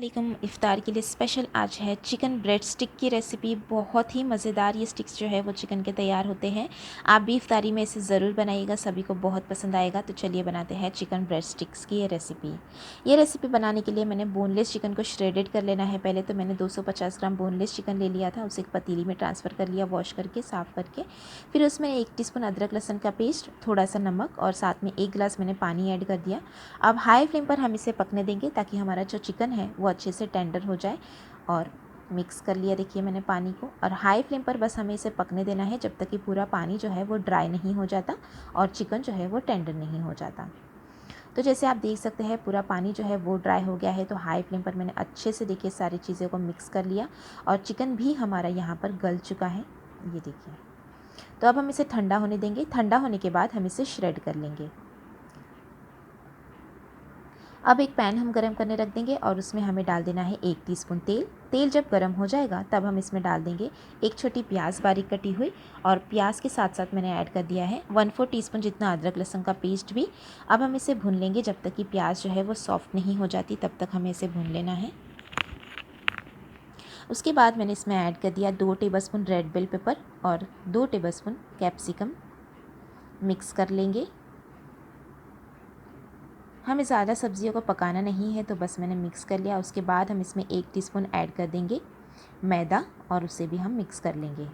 वालेकुम। इफ़्तार के लिए स्पेशल आज है चिकन ब्रेड स्टिक की रेसिपी। बहुत ही मज़ेदार ये स्टिक्स जो है वो चिकन के तैयार होते हैं। आप भी इफ़्तारी में इसे ज़रूर बनाइएगा, सभी को बहुत पसंद आएगा। तो चलिए बनाते हैं चिकन ब्रेड स्टिक्स की ये रेसिपी। ये रेसिपी बनाने के लिए मैंने बोनलेस चिकन को श्रेडेड कर लेना है। पहले तो मैंने 250 ग्राम बोनलेस चिकन ले लिया था, उसे एक पतीली में ट्रांसफ़र कर लिया, वॉश करके साफ़ करके। फिर उसमें 1 टीस्पून अदरक लहसुन का पेस्ट, थोड़ा सा नमक और साथ में 1 गिलास मैंने पानी ऐड कर दिया। अब हाई फ्लेम पर हम इसे पकने देंगे ताकि हमारा जो चिकन है वो अच्छे से टेंडर हो जाए। और मिक्स कर लिया देखिए मैंने पानी को, और हाई फ्लेम पर बस हमें इसे पकने देना है जब तक कि पूरा पानी जो है वो ड्राई नहीं हो जाता और चिकन जो है वो टेंडर नहीं हो जाता। तो जैसे आप देख सकते हैं पूरा पानी जो है वो ड्राई हो गया है। तो हाई फ्लेम पर मैंने अच्छे से देखिए सारी चीज़ों को मिक्स कर लिया और चिकन भी हमारा यहाँ पर गल चुका है, ये देखिए। तो अब हम इसे ठंडा होने देंगे। ठंडा होने के बाद हम इसे श्रेड कर लेंगे। अब एक पैन हम गरम करने रख देंगे और उसमें हमें डाल देना है 1 टीस्पून तेल। तेल जब गरम हो जाएगा तब हम इसमें डाल देंगे एक छोटी प्याज बारीक कटी हुई, और प्याज के साथ साथ मैंने ऐड कर दिया है 1/4 टीस्पून जितना अदरक लहसुन का पेस्ट भी। अब हम इसे भून लेंगे जब तक कि प्याज जो है वो सॉफ्ट नहीं हो जाती, तब तक हमें इसे भून लेना है। उसके बाद मैंने इसमें ऐड कर दिया 2 टेबलस्पून रेड बेल पेपर और 2 टेबलस्पून कैप्सिकम। मिक्स कर लेंगे। हमें ज़्यादा सब्जियों को पकाना नहीं है, तो बस मैंने मिक्स कर लिया। उसके बाद हम इसमें 1 टीस्पून ऐड कर देंगे मैदा और उसे भी हम मिक्स कर लेंगे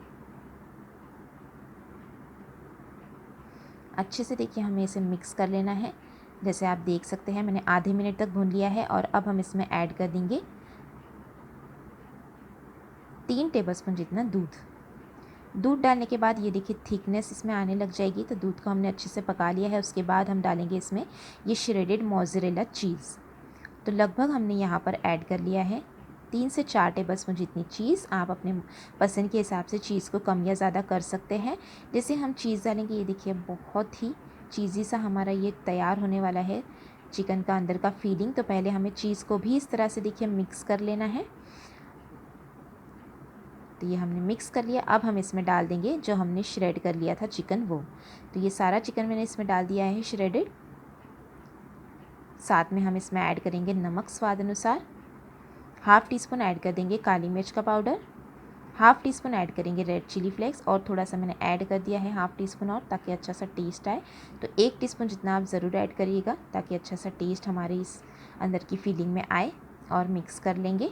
अच्छे से। देखिए हमें इसे मिक्स कर लेना है। जैसे आप देख सकते हैं मैंने आधे मिनट तक भून लिया है। और अब हम इसमें ऐड कर देंगे 3 टेबलस्पून जितना दूध। दूध डालने के बाद ये देखिए थिकनेस इसमें आने लग जाएगी, तो दूध को हमने अच्छे से पका लिया है। उसके बाद हम डालेंगे इसमें ये श्रेडेड मोज़रेला चीज़। तो लगभग हमने यहाँ पर ऐड कर लिया है 3 से 4 टेबलस्पून जितनी चीज़। आप अपने पसंद के हिसाब से चीज़ को कम या ज़्यादा कर सकते हैं। जैसे हम चीज़ डालेंगे, ये देखिए बहुत ही चीज़ी सा हमारा ये तैयार होने वाला है चिकन का अंदर का फीलिंग। तो पहले हमें चीज़ को भी इस तरह से देखिए मिक्स कर लेना है। तो ये हमने मिक्स कर लिया। अब हम इसमें डाल देंगे जो हमने श्रेड कर लिया था चिकन, वो। तो ये सारा चिकन मैंने इसमें डाल दिया है श्रेडेड। साथ में हम इसमें ऐड करेंगे नमक स्वाद अनुसार। हाफ़ टी स्पून ऐड कर देंगे काली मिर्च का powder. Half tea spoon add करेंगे रेड चिली फ्लेक्स, और थोड़ा सा मैंने ऐड कर दिया है हाफ़ टी स्पून और, ताकि अच्छा सा टेस्ट आए। तो 1 टीस्पून जितना आप ज़रूर ऐड करिएगा ताकि अच्छा सा टेस्ट हमारे इस अंदर की फीलिंग में आए। और मिक्स कर लेंगे।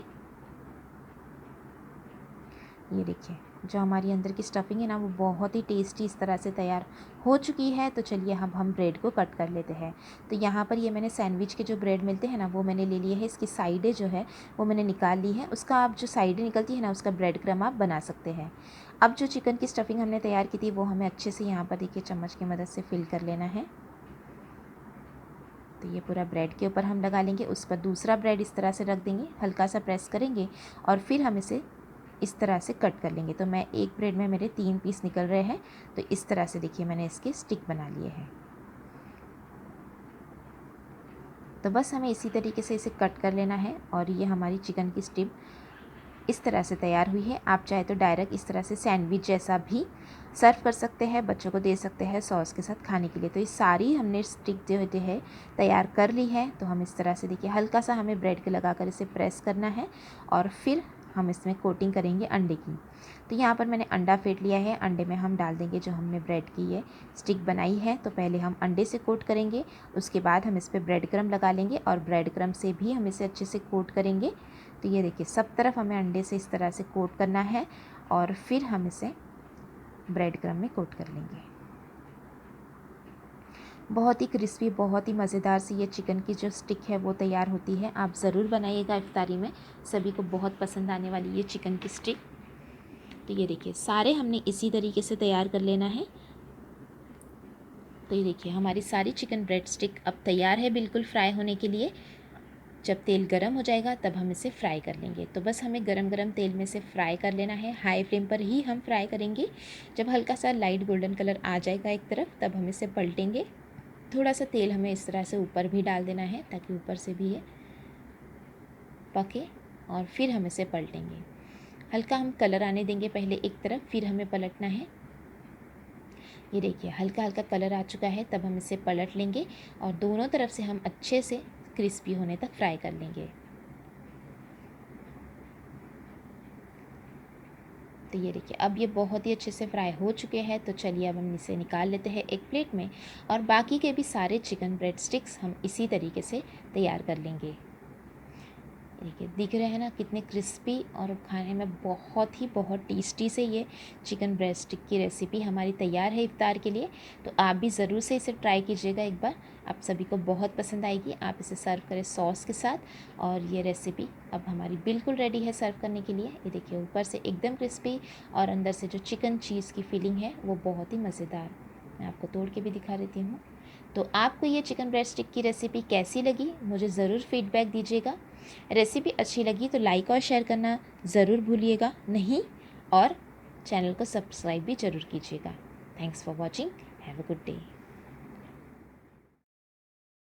ये देखिए जो हमारी अंदर की स्टफिंग है ना वो बहुत ही टेस्टी इस तरह से तैयार हो चुकी है। तो चलिए अब हम ब्रेड को कट कर लेते हैं। तो यहाँ पर ये मैंने सैंडविच के जो ब्रेड मिलते हैं ना वो मैंने ले लिए हैं। इसकी साइडें जो है वो मैंने निकाल ली है। उसका आप जो साइडें निकलती है ना उसका ब्रेड क्रम आप बना सकते हैं। अब जो चिकन की स्टफिंग हमने तैयार की थी वो हमें अच्छे से यहाँ पर देखिए चम्मच की मदद से फिल कर लेना है। तो ये पूरा ब्रेड के ऊपर हम लगा लेंगे। उस पर दूसरा ब्रेड इस तरह से रख देंगे, हल्का सा प्रेस करेंगे और फिर हम इसे इस तरह से कट कर लेंगे। तो मैं एक ब्रेड में मेरे 3 पीस निकल रहे हैं। तो इस तरह से देखिए मैंने इसके स्टिक बना लिए हैं। तो बस हमें इसी तरीके से इसे कट कर लेना है। और ये हमारी चिकन की स्टिक इस तरह से तैयार हुई है। आप चाहे तो डायरेक्ट इस तरह से सैंडविच जैसा भी सर्व कर सकते हैं, बच्चों को दे सकते हैं सॉस के साथ खाने के लिए। तो ये सारी हमने स्टिक जो है तैयार कर ली है। तो हम इस तरह से देखिए हल्का सा हमें ब्रेड के लगाकर इसे प्रेस करना है और फिर हम इसमें कोटिंग करेंगे अंडे की। तो यहाँ पर मैंने अंडा फेंट लिया है। अंडे में हम डाल देंगे जो हमने ब्रेड की ये स्टिक बनाई है। तो पहले हम अंडे से कोट करेंगे, उसके बाद हम इस पर ब्रेड क्रम्ब लगा लेंगे और ब्रेड क्रम्ब से भी हम इसे अच्छे से कोट करेंगे। तो ये देखिए सब तरफ हमें अंडे से इस तरह से कोट करना है और फिर हम इसे ब्रेड क्रम्ब में कोट कर लेंगे। बहुत ही क्रिस्पी, बहुत ही मज़ेदार सी ये चिकन की जो स्टिक है वो तैयार होती है। आप ज़रूर बनाइएगा इफ्तारी में, सभी को बहुत पसंद आने वाली ये चिकन की स्टिक। तो ये देखिए सारे हमने इसी तरीके से तैयार कर लेना है। तो ये देखिए हमारी सारी चिकन ब्रेड स्टिक अब तैयार है बिल्कुल फ्राई होने के लिए। जब तेल गरम हो जाएगा तब हम इसे फ्राई कर लेंगे। तो बस हमें गरम गरम तेल में से फ्राई कर लेना है। हाई फ्लेम पर ही हम फ्राई करेंगे। जब हल्का सा लाइट गोल्डन कलर आ जाएगा एक तरफ तब हम इसे पलटेंगे। थोड़ा सा तेल हमें इस तरह से ऊपर भी डाल देना है ताकि ऊपर से भी ये पके, और फिर हम इसे पलटेंगे। हल्का हम कलर आने देंगे पहले एक तरफ, फिर हमें पलटना है। ये देखिए हल्का हल्का कलर आ चुका है, तब हम इसे पलट लेंगे और दोनों तरफ से हम अच्छे से क्रिस्पी होने तक फ्राई कर लेंगे। तो ये देखिए अब ये बहुत ही अच्छे से फ्राई हो चुके हैं। तो चलिए अब हम इसे निकाल लेते हैं एक प्लेट में और बाकी के भी सारे चिकन ब्रेड स्टिक्स हम इसी तरीके से तैयार कर लेंगे। देखिए दिख रहे हैं ना कितने क्रिस्पी और खाने में बहुत टेस्टी से ये चिकन ब्रेड स्टिक की रेसिपी हमारी तैयार है इफ्तार के लिए। तो आप भी ज़रूर से इसे ट्राई कीजिएगा एक बार, आप सभी को बहुत पसंद आएगी। आप इसे सर्व करें सॉस के साथ और ये रेसिपी अब हमारी बिल्कुल रेडी है सर्व करने के लिए। ये देखिए ऊपर से एकदम क्रिस्पी और अंदर से जो चिकन चीज़ की फीलिंग है वो बहुत ही मज़ेदार। मैं आपको तोड़ के भी दिखा देती हूँ। तो आपको ये चिकन ब्रेड स्टिक की रेसिपी कैसी लगी मुझे ज़रूर फीडबैक दीजिएगा। रेसिपी अच्छी लगी तो लाइक और शेयर करना ज़रूर भूलिएगा नहीं, और चैनल को सब्सक्राइब भी ज़रूर कीजिएगा। Thanks for watching, have a good day.